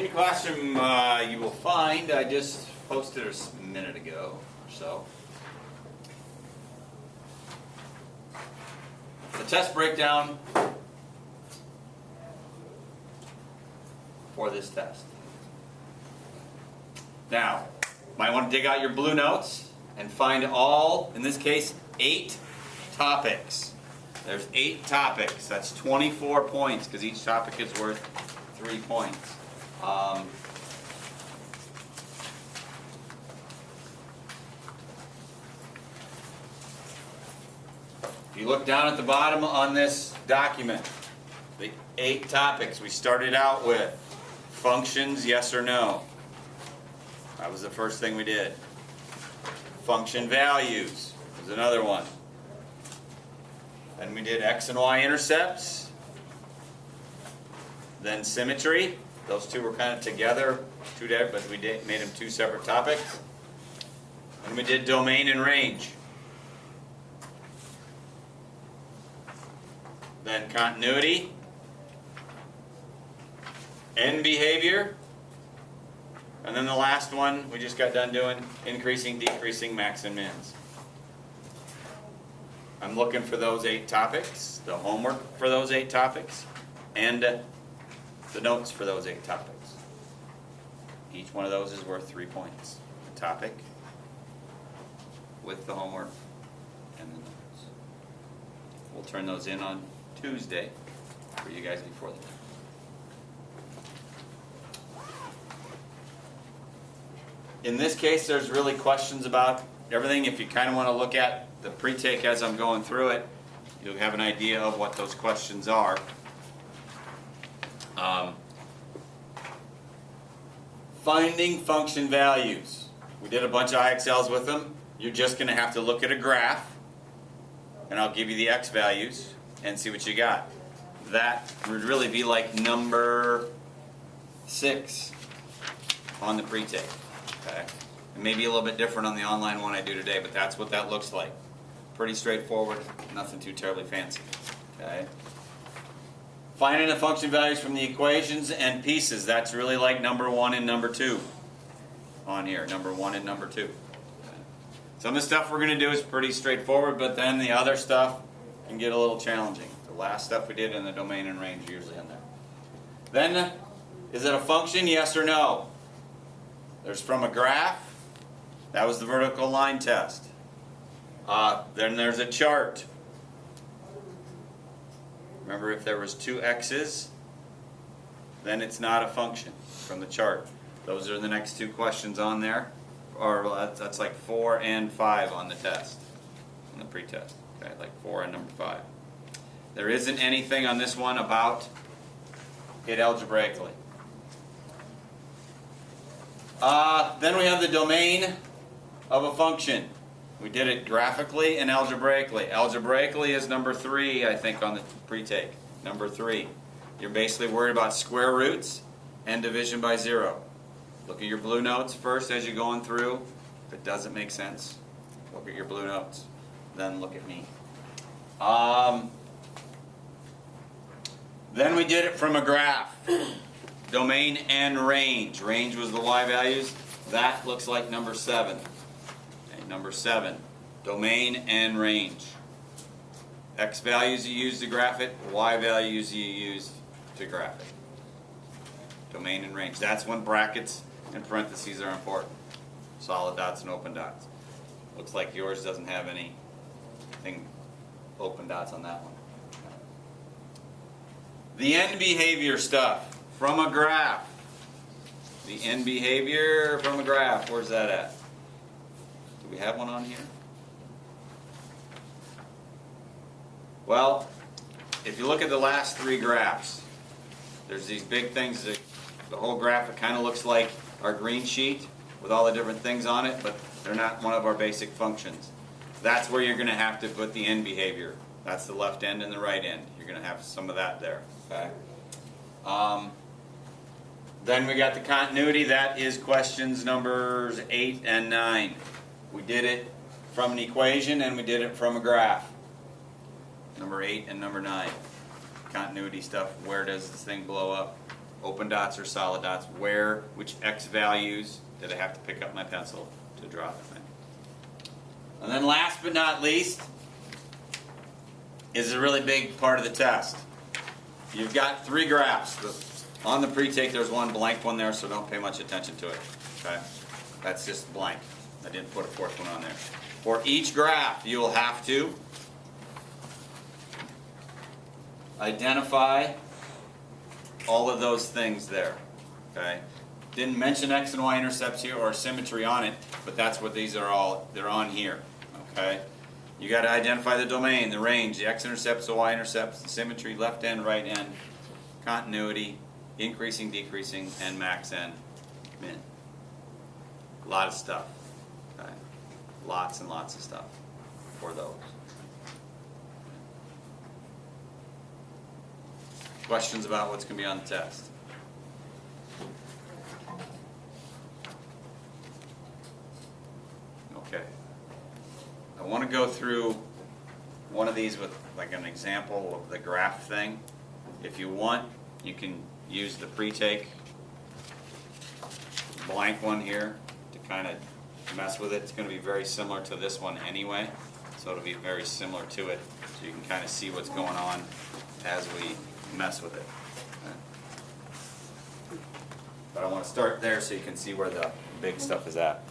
In classroom, you will find, I just posted a minute ago or so, the test breakdown for this test. Now, might want to dig out your blue notes and find all, in this case, 8 topics. There's 8 topics. That's 24 points because each topic is worth 3 points. If you look down at the bottom on this document, the 8 topics we started out with, functions, yes or no. That was the first thing we did. Function values was another one. Then we did x and y intercepts. Then symmetry. Those two were kind of together, but we made them 2 separate topics. And we did domain and range. Then continuity. End behavior. And then the last one we just got done doing, increasing, decreasing, max and mins. I'm looking for those 8 topics, the homework for those 8 topics, and the notes for those 8 topics. Each one of those is worth 3 points. The topic with the homework and the notes. We'll turn those in on Tuesday for you guys before the test. In this case, there's really questions about everything. If you kind of want to look at the pre-take as I'm going through it, you'll have an idea of what those questions are. Finding function values. We did a bunch of IXLs with them. You're just going to have to look at a graph, and I'll give you the x values and see what you got. That would really be like number 6 on the pre-take. Okay. It may be a little bit different on the online one I do today, but that's what that looks like. Pretty straightforward, nothing too terribly fancy. Okay. Finding the function values from the equations and pieces. That's really like number 1 and number 2 on here. Number 1 and number 2. Okay. Some of the stuff we're going to do is pretty straightforward, but then the other stuff can get a little challenging. The last stuff we did in the domain and range usually in there. Then, is it a function, yes or no? There's from a graph. That was the vertical line test. Then there's a chart. Remember, if there was 2 x's, then it's not a function from the chart. Those are the next 2 questions on there. Or that's like 4 and 5 on the test, on the pre-test. Okay, like 4 and number 5. There isn't anything on this one about it algebraically. Then we have the domain of a function. We did it graphically and algebraically. Algebraically is number 3, I think, on the pre-take. Number 3. You're basically worried about square roots and division by 0. Look at your blue notes first as you're going through. If it doesn't make sense, look at your blue notes. Then look at me. Then we did it from a graph. Domain and range. Range was the y values. That looks like number 7. Okay, number 7. Domain and range. X values you use to graph it. Y values you use to graph it. Domain and range. That's when brackets and parentheses are important. Solid dots and open dots. Looks like yours doesn't have anything open dots on that one. The end behavior stuff. From a graph. The end behavior from a graph. Where's that at? Do we have one on here? Well, if you look at the last 3 graphs, there's these big things that the whole graph, it kind of looks like our green sheet with all the different things on it, but they're not one of our basic functions. That's where you're going to have to put the end behavior. That's the left end and the right end. You're going to have some of that there. Okay. Then we got the continuity. That is questions numbers 8 and 9. We did it from an equation and we did it from a graph. Number 8 and number 9. Continuity stuff. Where does this thing blow up? open dots or solid dots, which X values did I have to pick up my pencil to draw the thing. And then last but not least is a really big part of the test. You've got 3 graphs. On the pre-take there's one blank one there, so don't pay much attention to it. Okay? That's just blank. I didn't put a 4th one on there. For each graph you will have to identify all of those things there. Okay? Didn't mention X and Y intercepts here or symmetry on it, but that's what these are all, they're on here. Okay? You got to identify the domain, the range, the x-intercepts, the y-intercepts, the symmetry, left end, right end, continuity, increasing, decreasing, and max end, min. A lot of stuff. Okay? Lots and lots of stuff for those. Questions about what's going to be on the test? Okay. I want to go through one of these with like an example of the graph thing. If you want, you can use the pre-take blank one here to kind of mess with it. It's going to be very similar to this one anyway, so it'll be very similar to it, so you can kind of see what's going on as we mess with it. Okay. But I want to start there so you can see where the big stuff is at.